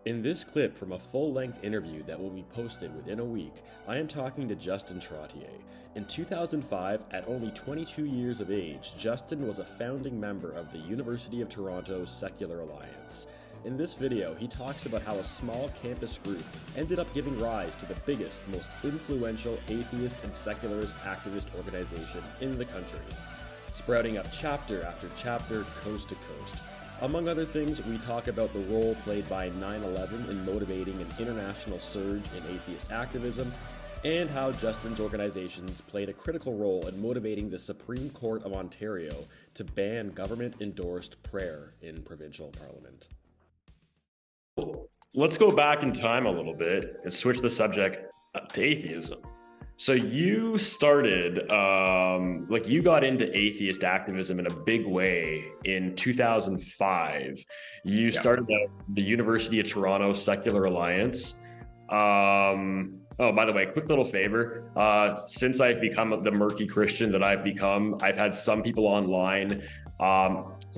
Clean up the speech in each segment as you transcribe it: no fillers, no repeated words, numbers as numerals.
In this clip from a full-length interview that will be posted within a week, I am talking to Justin Trottier. In 2005, at only 22 years of age, Justin was a founding member of the University of Toronto's Secular Alliance. In this video, he talks about how a small campus group ended up giving rise to the biggest, most influential atheist and secularist activist organization in the country, sprouting up chapter after chapter, coast to coast. Among other things, we talk about the role played by 9/11 in motivating an international surge in atheist activism, and how Justin's organizations played a critical role in motivating the Supreme Court of Ontario to ban government-endorsed prayer in provincial parliament. Let's go back in time a little bit and switch the subject to atheism. So you started, you got into atheist activism in a big way in 2005. You started the University of Toronto Secular Alliance. Oh, by the way, quick little favor. Since I've become the murky Christian that I've become, I've had some people online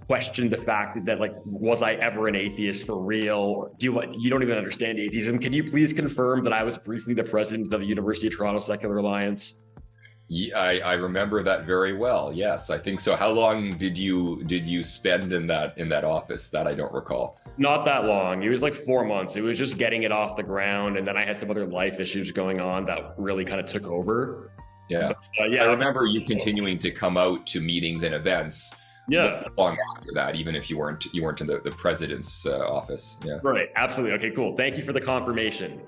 question the fact that was I ever an atheist for real? You don't even understand atheism. Can you please confirm that I was briefly the president of the University of Toronto Secular Alliance? Yeah, I remember that very well. Yes, I think so. How long did you spend in that office? That I don't recall. Not that long. It was like 4 months. It was just getting it off the ground, and then I had some other life issues going on that really kind of took over. Yeah, but, I remember you continuing to come out to meetings and events. Yeah, long after that, even if you weren't in the president's office. Yeah, right. Absolutely. Okay, cool. Thank you for the confirmation.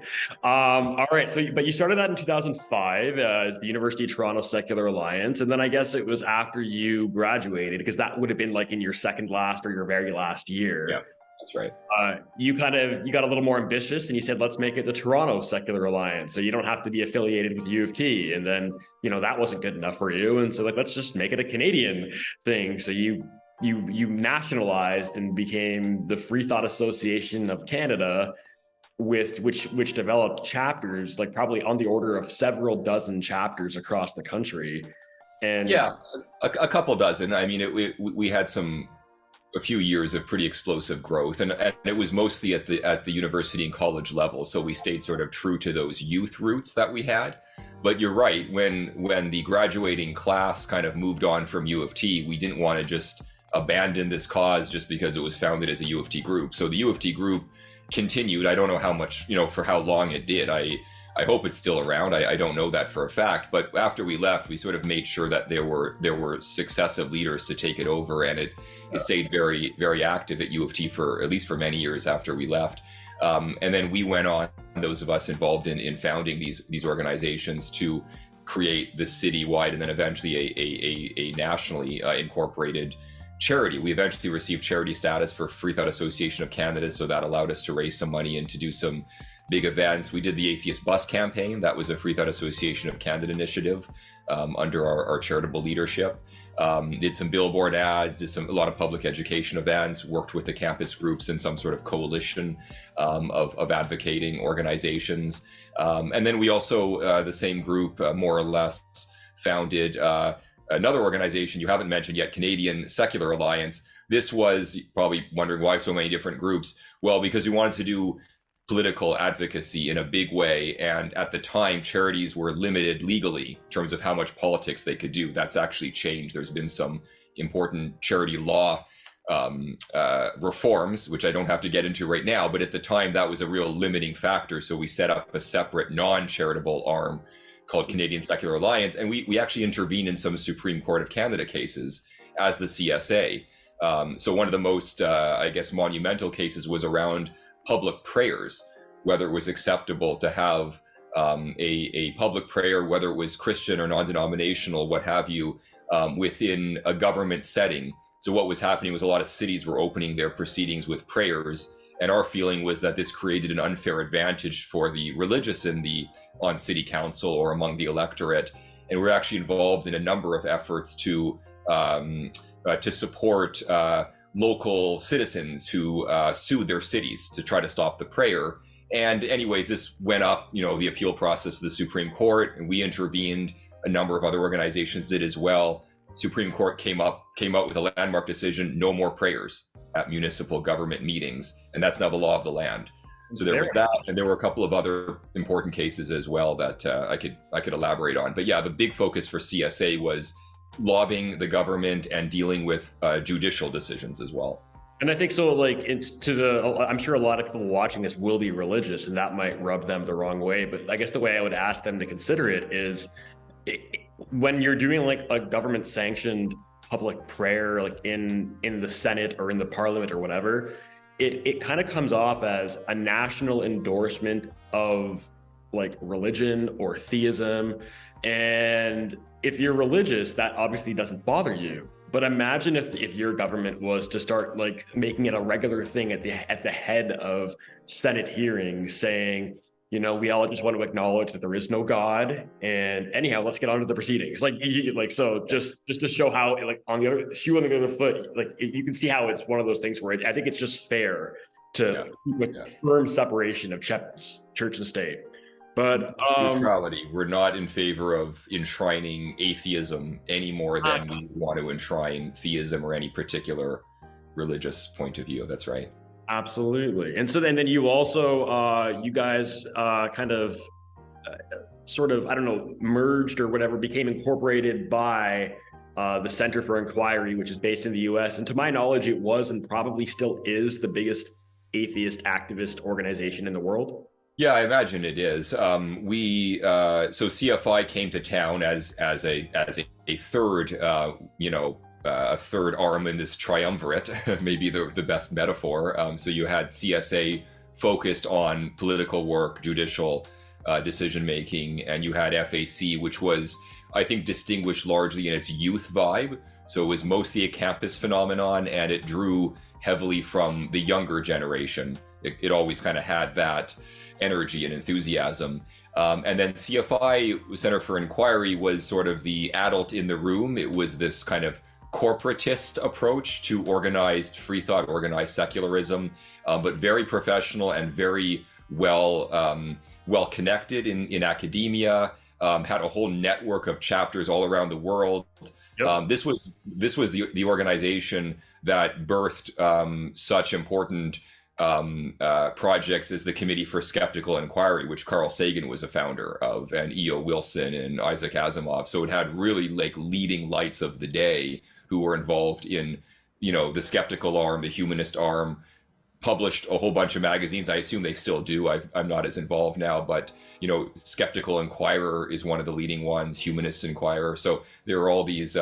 All right. But you started that in 2005 as the University of Toronto Secular Alliance, and then I guess it was after you graduated, because that would have been like in your second last or your very last year. Yeah, that's right. You got a little more ambitious, and you said, let's make it the Toronto Secular Alliance, so you don't have to be affiliated with U of T. And then, that wasn't good enough for you, and so let's just make it a Canadian thing. So you nationalized and became the Free Thought Association of Canada, which developed chapters, like probably on the order of several dozen chapters across the country. And yeah, a couple dozen. I mean, we had a few years of pretty explosive growth, and it was mostly at the university and college level. So we stayed sort of true to those youth roots that we had. But you're right, when the graduating class kind of moved on from U of T, we didn't want to just abandon this cause just because it was founded as a U of T group. So the U of T group continued. I don't know how much, for how long it did. I hope it's still around. I don't know that for a fact, but after we left, we sort of made sure that there were successive leaders to take it over, and it stayed very, very active at U of T for at least for many years after we left. And then we went on, those of us involved in founding these organizations, to create the citywide and then eventually a nationally incorporated charity. We eventually received charity status for Free Thought Association of Canada, so that allowed us to raise some money and to do some big events. We did the Atheist Bus Campaign. That was a Free Thought Association of Canada initiative under our charitable leadership. Did some billboard ads, did a lot of public education events, worked with the campus groups in some sort of coalition of advocating organizations. And then we also, the same group, more or less, founded another organization you haven't mentioned yet, Canadian Secular Alliance. This was, probably wondering why so many different groups. Well, because we wanted to do political advocacy in a big way, and at the time charities were limited legally in terms of how much politics they could do. That's actually changed. There's been some important charity law reforms, which I don't have to get into right now, but at the time that was a real limiting factor. So we set up a separate non-charitable arm called Canadian Secular Alliance, and we actually intervened in some Supreme Court of Canada cases as the CSA. So one of the most monumental cases was around public prayers, whether it was acceptable to have a public prayer, whether it was Christian or non-denominational, what have you, within a government setting. So what was happening was a lot of cities were opening their proceedings with prayers, and our feeling was that this created an unfair advantage for the religious on city council or among the electorate. And we're actually involved in a number of efforts to support local citizens who sued their cities to try to stop the prayer. And anyways, this went up, the appeal process to the Supreme Court, and we intervened. A number of other organizations did as well. Supreme Court came out with a landmark decision: no more prayers at municipal government meetings, and that's now the law of the land. So there was that, and there were a couple of other important cases as well that I could elaborate on. But yeah, the big focus for CSA was lobbying the government and dealing with judicial decisions as well. And I think so, like, I'm sure a lot of people watching this will be religious, and that might rub them the wrong way. But I guess the way I would ask them to consider it is, when you're doing like a government sanctioned public prayer, like in the Senate or in the Parliament or whatever, it kind of comes off as a national endorsement of like religion or theism. And if you're religious, that obviously doesn't bother you. But imagine if your government was to start like making it a regular thing at the head of Senate hearings, saying, you know, we all just want to acknowledge that there is no God, and anyhow, let's get on to the proceedings. So just to show how, like, on the other shoe on the other foot, like you can see how it's one of those things where I think it's just fair to keep a firm separation of church and state. But neutrality. We're not in favor of enshrining atheism any more than we want to enshrine theism or any particular religious point of view. That's right. Absolutely. And so then you also, you guys kind of sort of, I don't know, merged or whatever, became incorporated by the Center for Inquiry, which is based in the US. And to my knowledge, it was and probably still is the biggest atheist activist organization in the world. Yeah, I imagine it is. So CFI came to town as a third, a third arm in this triumvirate, maybe the best metaphor. So you had CSA focused on political work, judicial decision making, and you had FAC, which was, I think, distinguished largely in its youth vibe. So it was mostly a campus phenomenon, and it drew heavily from the younger generation. It always kind of had that energy and enthusiasm. And then CFI, Center for Inquiry, was sort of the adult in the room. It was this kind of corporatist approach to organized free thought, organized secularism, but very professional and very well connected in academia. Had a whole network of chapters all around the world. Yep. This was the organization that birthed such important projects as the Committee for Skeptical Inquiry, which Carl Sagan was a founder of, and E.O. Wilson and Isaac Asimov. So it had really like leading lights of the day who were involved in, the skeptical arm, the humanist arm, published a whole bunch of magazines. I assume they still do. I'm not as involved now, but Skeptical Inquirer is one of the leading ones, Humanist Inquirer. So there are all these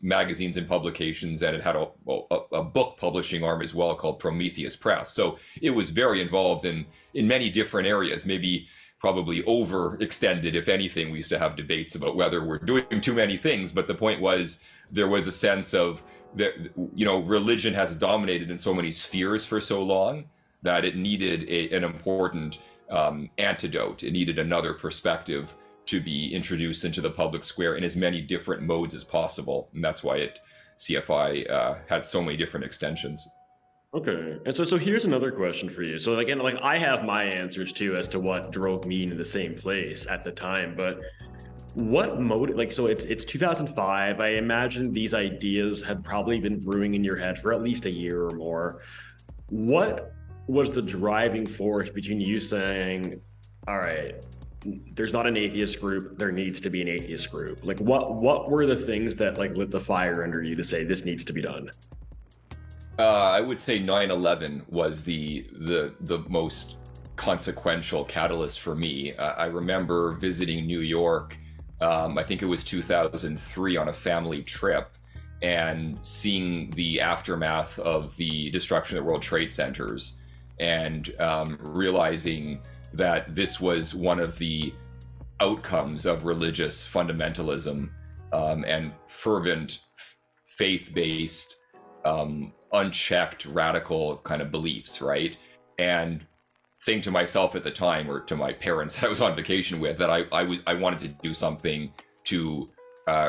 magazines and publications, and it had a book publishing arm as well called Prometheus Press. So it was very involved in many different areas, maybe probably overextended. If anything, we used to have debates about whether we're doing too many things, but the point was there was a sense of that, religion has dominated in so many spheres for so long that it needed an important antidote. It needed another perspective to be introduced into the public square in as many different modes as possible. And that's why CFI had so many different extensions. Okay. And so here's another question for you. So again, like I have my answers too as to what drove me into the same place at the time, but what motive, like, so it's 2005. I imagine these ideas had probably been brewing in your head for at least a year or more. What was the driving force between you saying, all right, there's not an atheist group, there needs to be an atheist group? Like what were the things that like lit the fire under you to say this needs to be done? I would say 9/11 was the most consequential catalyst for me. I remember visiting New York, I think it was 2003, on a family trip, and seeing the aftermath of the destruction of the World Trade Centers, and realizing that this was one of the outcomes of religious fundamentalism and fervent faith-based unchecked radical kind of beliefs, right? And saying to myself at the time, or to my parents I was on vacation with, that I wanted to do something to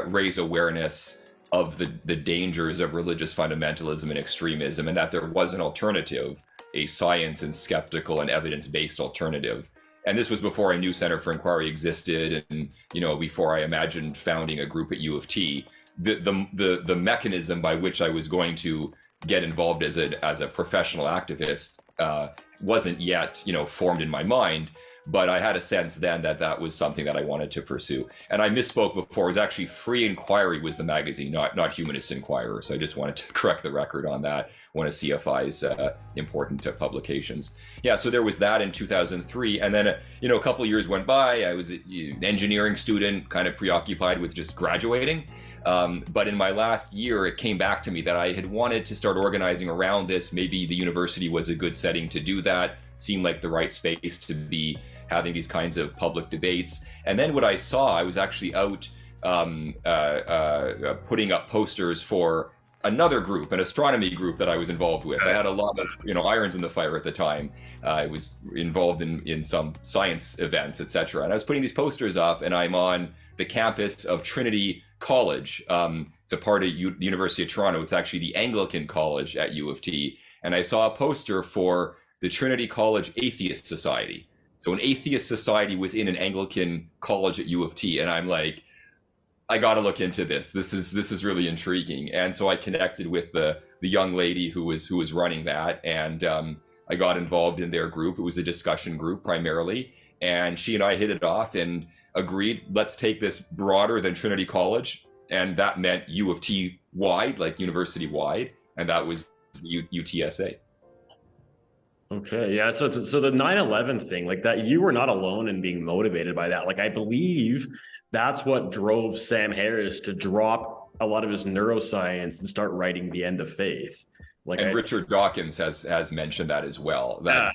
raise awareness of the dangers of religious fundamentalism and extremism, and that there was an alternative, a science and skeptical and evidence-based alternative. And this was before I knew Center for Inquiry existed, and before I imagined founding a group at U of T. The mechanism by which I was going to get involved as a professional activist wasn't yet, formed in my mind. But I had a sense then that that was something that I wanted to pursue. And I misspoke before. It was actually Free Inquiry was the magazine, not Humanist Inquirer. So I just wanted to correct the record on that, one of CFI's important publications. Yeah, so there was that in 2003. And then, a couple of years went by. I was an engineering student, kind of preoccupied with just graduating. But in my last year, it came back to me that I had wanted to start organizing around this. Maybe the university was a good setting to do that. Seemed like the right space to be having these kinds of public debates. And then what I saw, I was actually out putting up posters for another group, an astronomy group that I was involved with. I had a lot of irons in the fire at the time. I was involved in some science events, etc. And I was putting these posters up, and I'm on the campus of Trinity College. It's a part of the University of Toronto. It's actually the Anglican College at U of T. And I saw a poster for the Trinity College Atheist Society. So an atheist society within an Anglican college at U of T. And I'm like, I got to look into this. This is really intriguing. And so I connected with the young lady who was running that. And I got involved in their group. It was a discussion group primarily. And she and I hit it off and agreed, let's take this broader than Trinity College. And that meant U of T wide, like university wide. And that was UTSA. Okay, yeah. So the 9/11 thing, like that, you were not alone in being motivated by that. Like, I believe that's what drove Sam Harris to drop a lot of his neuroscience and start writing The End of Faith. Like, and Richard Dawkins has mentioned that as well. That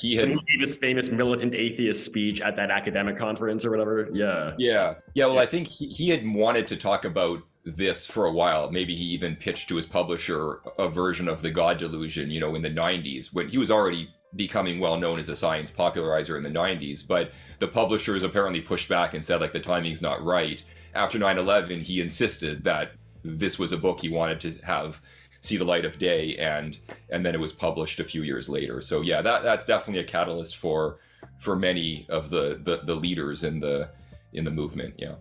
he had gave his famous militant atheist speech at that academic conference or whatever. Yeah. Well, I think he had wanted to talk about this for a while. Maybe he even pitched to his publisher a version of the God delusion, in the 90s, when he was already becoming well known as a science popularizer in the 90s. But the publishers apparently pushed back and said, like, the timing's not right. After 9/11, he insisted that this was a book he wanted to have see the light of day, and then it was published a few years later. So yeah, that's definitely a catalyst for many of the leaders in the movement. Yeah.